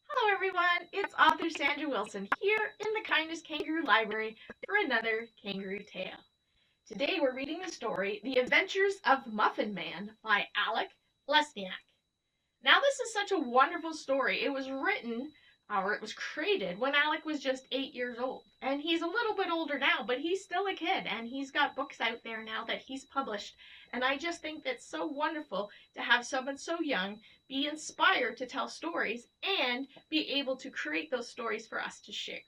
Hello everyone, it's author Sandra Wilson here in the Kindness Kangaroo Library for another kangaroo tale. Today we're reading the story The Adventures of Muffin Man by Alek, Lesniak. Now this is such a wonderful story. It was written, or it was created when Alek was just 8 years old. And he's a little bit older now, but he's still a kid and he's got books out there now that he's published. And I just think that's so wonderful to have someone so young be inspired to tell stories and be able to create those stories for us to share.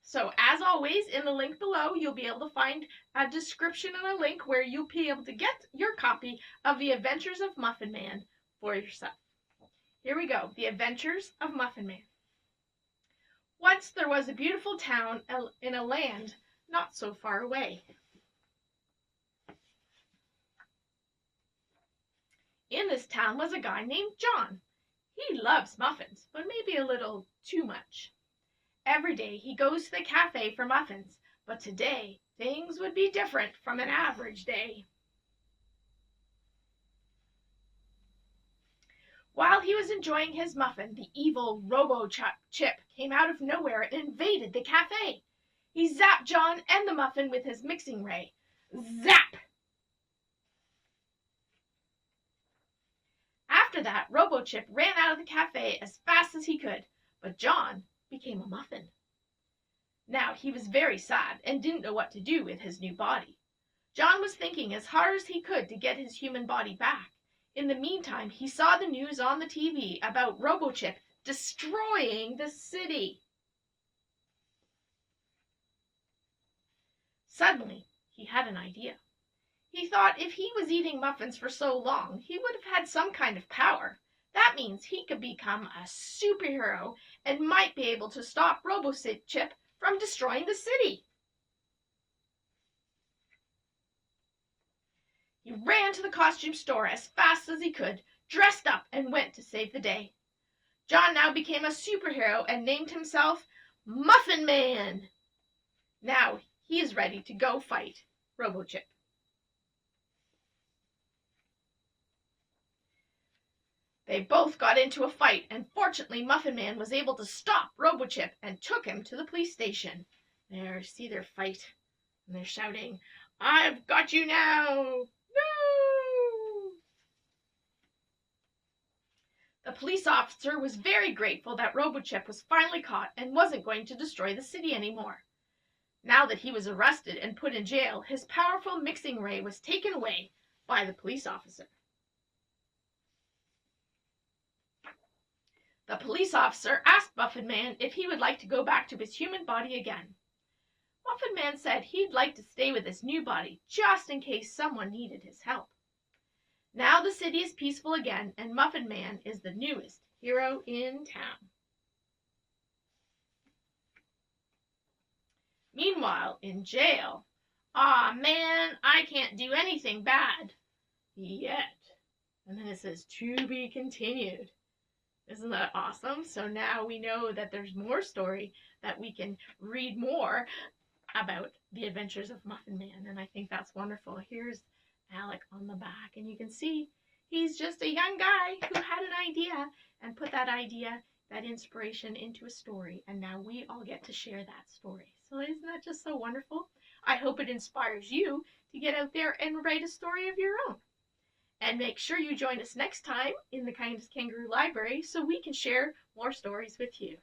So as always, in the link below, you'll be able to find a description and a link where you'll be able to get your copy of The Adventures of Muffin Man for yourself. Here we go, The Adventures of Muffin Man. Once there was a beautiful town in a land not so far away. In this town was a guy named John. He loves muffins, but maybe a little too much. Every day he goes to the cafe for muffins, but today things would be different from an average day. While he was enjoying his muffin, the evil Robo-Chip came out of nowhere and invaded the cafe. He zapped John and the muffin with his mixing ray. Zap! After that, Robo-Chip ran out of the cafe as fast as he could, but John became a muffin. Now he was very sad and didn't know what to do with his new body. John was thinking as hard as he could to get his human body back. In the meantime, he saw the news on the TV about Robo-Chip destroying the city. Suddenly, he had an idea. He thought if he was eating muffins for so long, he would have had some kind of power. That means he could become a superhero and might be able to stop Robo-Chip from destroying the city. He ran to the costume store as fast as he could, dressed up, and went to save the day. John now became a superhero and named himself Muffin Man. Now he is ready to go fight Robo-Chip. They both got into a fight, and fortunately Muffin Man was able to stop Robo-Chip and took him to the police station. There, see their fight, and they're shouting, "I've got you now! No!" The police officer was very grateful that Robo-Chip was finally caught and wasn't going to destroy the city anymore. Now that he was arrested and put in jail, his powerful mixing ray was taken away by the police officer. The police officer asked Muffin Man if he would like to go back to his human body again. Muffin Man said he'd like to stay with his new body just in case someone needed his help. Now the city is peaceful again, and Muffin Man is the newest hero in town. Meanwhile, in jail, "Aw man, I can't do anything bad yet." And then it says, "To be continued." Isn't that awesome? So now we know that there's more story that we can read more about the adventures of Muffin Man, and I think that's wonderful. Here's Alek on the back, and you can see he's just a young guy who had an idea and put that idea, that inspiration into a story, and now we all get to share that story. So isn't that just so wonderful? I hope it inspires you to get out there and write a story of your own. And make sure you join us next time in the Kindness Kangaroo Library so we can share more stories with you.